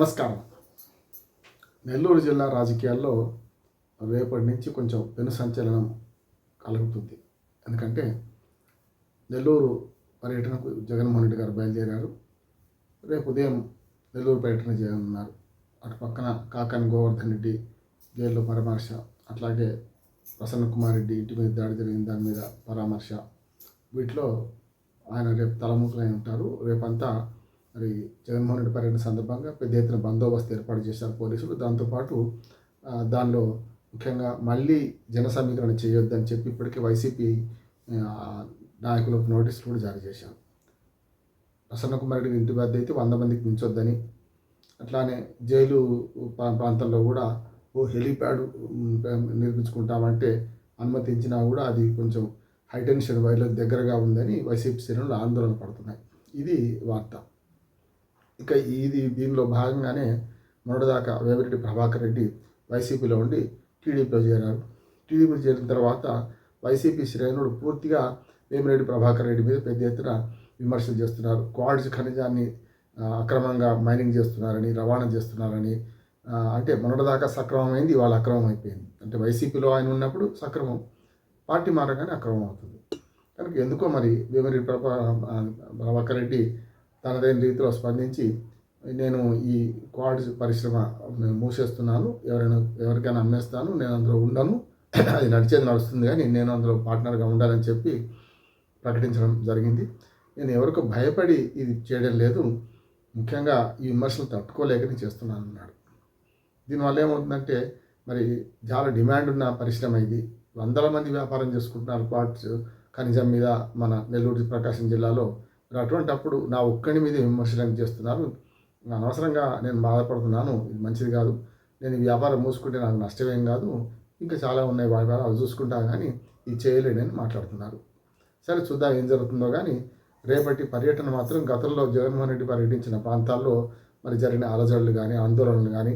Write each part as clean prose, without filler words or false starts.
నమస్కారం. నెల్లూరు జిల్లా రాజకీయాల్లో రేపటి నుంచి కొంచెం పెను సంచలనం కలుగుతుంది. ఎందుకంటే నెల్లూరు పర్యటనకు జగన్మోహన్ రెడ్డి గారు బయలుదేరారు. రేపు ఉదయం నెల్లూరు పర్యటన చేయనున్నారు. అటు పక్కన కాకాని గోవర్ధన్ రెడ్డి జైల్లో పరామర్శ, అట్లాగే ప్రసన్న కుమార్ రెడ్డి ఇంటి మీద దాడి జరిగిన దాని మీద పరామర్శ. వీటిలో ఆయన రేపు తలముఖులై ఉంటారు. రేపంతా మరి జగన్మోహన్ రెడ్డి పర్యటన సందర్భంగా పెద్ద ఎత్తున బందోబస్తు ఏర్పాటు చేశారు పోలీసులు. దాంతోపాటు దానిలో ముఖ్యంగా మళ్ళీ జన సమీకరణ చేయొద్దని చెప్పి ఇప్పటికే వైసీపీ నాయకులకు నోటీసులు కూడా జారీ చేశారు. ప్రసన్న కుమార్ రెడ్డి ఇంటి వద్ద అయితే 100 మందికి మించొద్దని, అట్లానే జైలు ప్రాంతంలో కూడా ఓ హెలీప్యాడ్ నిర్మించుకుంటామంటే అనుమతించినా కూడా అది కొంచెం హైటెన్షన్ వైర్లకు దగ్గరగా ఉందని వైసీపీ శ్రేణులు ఆందోళన పడుతున్నాయి. ఇది వార్త. ఇక దీనిలో భాగంగానే మొన్నటిదాకా వేమిరెడ్డి ప్రభాకర్ రెడ్డి వైసీపీలో ఉండి టీడీపీలో చేరారు. టీడీపీలో చేరిన తర్వాత వైసీపీ శ్రేణులు పూర్తిగా వేమిరెడ్డి ప్రభాకర్ రెడ్డి మీద పెద్ద ఎత్తున విమర్శలు చేస్తున్నారు. క్వాడ్స్ ఖనిజాన్ని అక్రమంగా మైనింగ్ చేస్తున్నారని, రవాణా చేస్తున్నారని, అంటే మొన్నటిదాకా సక్రమమైంది, ఇవాళ అక్రమం అయిపోయింది. అంటే వైసీపీలో ఆయన ఉన్నప్పుడు సక్రమం, పార్టీ మారగానే అక్రమం అవుతుంది. కనుక ఎందుకో మరి వేమిరెడ్డి ప్రభాకర్ రెడ్డి తనదైన రీతిలో స్పందించి, నేను ఈ క్వాడ్స్ పరిశ్రమ మూసేస్తున్నాను, ఎవరికైనా అమ్మేస్తాను, నేను అందులో ఉండను, అది నడిచేది నడుస్తుంది కానీ నేను అందులో పార్ట్నర్గా ఉండాలని చెప్పి ప్రకటించడం జరిగింది. నేను ఎవరికో భయపడి ఇది చేయడం లేదు, ముఖ్యంగా ఈ విమర్శలు తట్టుకోలేక నేను చేస్తున్నాను అన్నాడు. దీనివల్ల ఏమవుతుందంటే మరి చాలా డిమాండ్ ఉన్న పరిశ్రమ ఇది. 100 మంది వ్యాపారం చేసుకుంటున్నారు క్వాడ్స్ ఖనిజం మీద మన నెల్లూరు ప్రకాశం జిల్లాలో. అటువంటప్పుడు నా ఒక్కడి మీద విమర్శలు చేస్తున్నారు, అనవసరంగా నేను బాధపడుతున్నాను, ఇది మంచిది కాదు, నేను ఈ వ్యాపారం మూసుకుంటే నాకు నష్టమేం కాదు, ఇంకా చాలా ఉన్నాయి వ్యాపారాలు అవి చూసుకుంటా కానీ ఇది చేయలేడని మాట్లాడుతున్నారు. సరే చూద్దాం ఏం జరుగుతుందో. కానీ రేపటి పర్యటన మాత్రం గతంలో జగన్మోహన్ రెడ్డి పర్యటించిన ప్రాంతాల్లో మరి జరిగిన అలజడులు కానీ, ఆందోళనలు కానీ,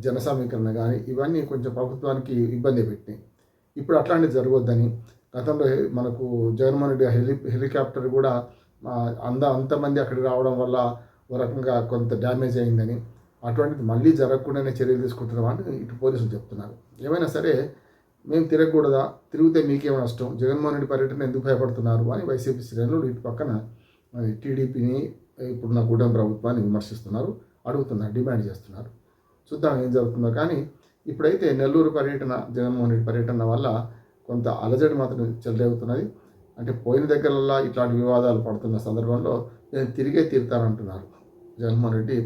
జన సమీకరణ కానీ ఇవన్నీ కొంచెం ప్రభుత్వానికి ఇబ్బంది పెట్టినాయి. ఇప్పుడు అట్లాంటివి జరగొద్దని, గతంలో మనకు జగన్మోహన్ రెడ్డి హెలికాప్టర్ కూడా అంతమంది అక్కడికి రావడం వల్ల ఒక రకంగా కొంత డ్యామేజ్ అయిందని, అటువంటిది మళ్ళీ జరగకుండానే చర్యలు తీసుకుంటున్నామని ఇటు పోలీసులు చెప్తున్నారు. ఏమైనా సరే మేము తిరగకూడదా, తిరిగితే మీకేమో నష్టం, జగన్మోహన్ రెడ్డి పర్యటన ఎందుకు భయపడుతున్నారు అని వైసీపీ శ్రేణులు ఇటు పక్కన టీడీపీని, ఇప్పుడున్న కూటమి ప్రభుత్వాన్ని విమర్శిస్తున్నారు, అడుగుతున్నారు, డిమాండ్ చేస్తున్నారు. చూద్దాం ఏం జరుగుతుందో. కానీ ఇప్పుడైతే నెల్లూరు పర్యటన, జగన్మోహన్ రెడ్డి పర్యటన వల్ల కొంత అలజడి మాత్రం చెలరేగుతున్నది. అంటే పోయిన దగ్గరల్లా ఇట్లాంటి వివాదాలు పడుతున్న సందర్భంలో నేను తిరిగే తీరుతానంటున్నారు జగన్మోహన్ రెడ్డి.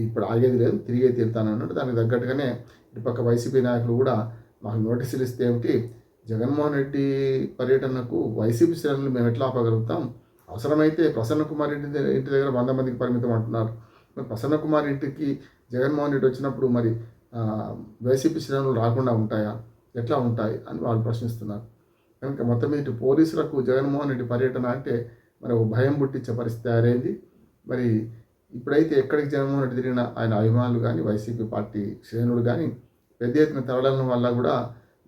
ఇప్పుడు ఆగేది లేదు, తిరిగే తీరుతానన్నట్టు. దానికి తగ్గట్టుగానే ఇటుపక్క వైసీపీ నాయకులు కూడా మాకు నోటీసులు ఇస్తే ఏమిటి, జగన్మోహన్ రెడ్డి పర్యటనకు వైసీపీ శ్రేణులు మేము ఎట్లా ఆపగలుగుతాం, అవసరమైతే ప్రసన్న కుమార్ రెడ్డి ఇంటి దగ్గర 100 మందికి పరిమితం అంటున్నారు. మరి ప్రసన్న కుమార్ ఇంటికి జగన్మోహన్ రెడ్డి వచ్చినప్పుడు మరి వైసీపీ శ్రేణులు రాకుండా ఉంటాయా, ఎట్లా ఉంటాయి అని వాళ్ళు ప్రశ్నిస్తున్నారు. కనుక మొత్తం ఇటు పోలీసులకు జగన్మోహన్ రెడ్డి పర్యటన అంటే మరి ఒక భయం పుట్టించే పరిస్థితి తయారైంది. మరి ఇప్పుడైతే ఎక్కడికి జగన్మోహన్ రెడ్డి తిరిగిన ఆయన అభిమానులు కానీ, వైసీపీ పార్టీ శ్రేణులు కానీ పెద్ద ఎత్తున తరలడం వల్ల కూడా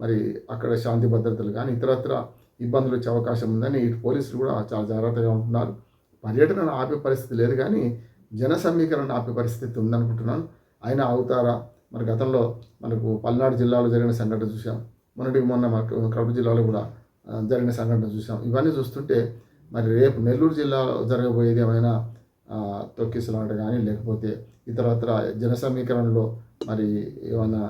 మరి అక్కడ శాంతి భద్రతలు కానీ ఇతరత్ర ఇబ్బందులు వచ్చే అవకాశం ఉందని ఇటు పోలీసులు కూడా చాలా జాగ్రత్తగా ఉంటున్నారు. పర్యటనను ఆపే పరిస్థితి లేదు కానీ జన సమీకరణ ఆపే పరిస్థితి ఉందనుకుంటున్నాను. అయినా అవుతారా? మరి గతంలో మనకు పల్నాడు జిల్లాలో జరిగిన సంఘటన చూసాం, మొన్న కడప జిల్లాలో కూడా జరిగిన సంఘటన చూసాం. ఇవన్నీ చూస్తుంటే మరి రేపు నెల్లూరు జిల్లాలో జరగబోయేది ఏమైనా తొక్కిసలాట కానీ, లేకపోతే ఇతరత్ర జన సమీకరణలో మరి ఏమైనా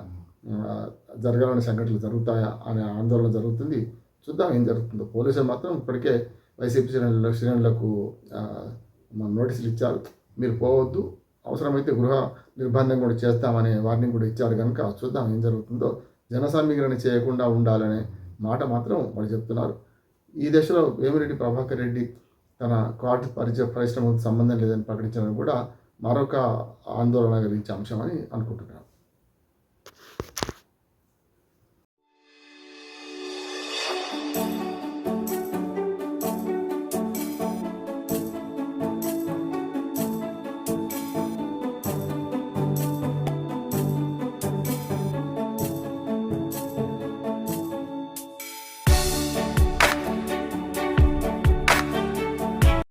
జరగాలని సంఘటనలు జరుగుతాయా అనే ఆందోళన జరుగుతుంది. చూద్దాం ఏం జరుగుతుందో. పోలీసులు మాత్రం ఇప్పటికే వైసీపీ శ్రేణులకు నోటీసులు ఇచ్చారు, మీరు పోవద్దు, అవసరమైతే గృహ నిర్బంధం కూడా చేస్తామనే వార్నింగ్ కూడా ఇచ్చారు. కనుక చూద్దాం ఏం జరుగుతుందో. జన సమీకరణ చేయకుండా ఉండాలనే మాట మాత్రం వాళ్ళు చెప్తున్నారు. ఈ దశలో వేమిరెడ్డి ప్రభాకర్ రెడ్డి తన క్వాడ్ పరిశ్రమకు సంబంధం లేదని ప్రకటించడం కూడా మరొక ఆందోళన కలిగించే అంశం అని అనుకుంటున్నారు.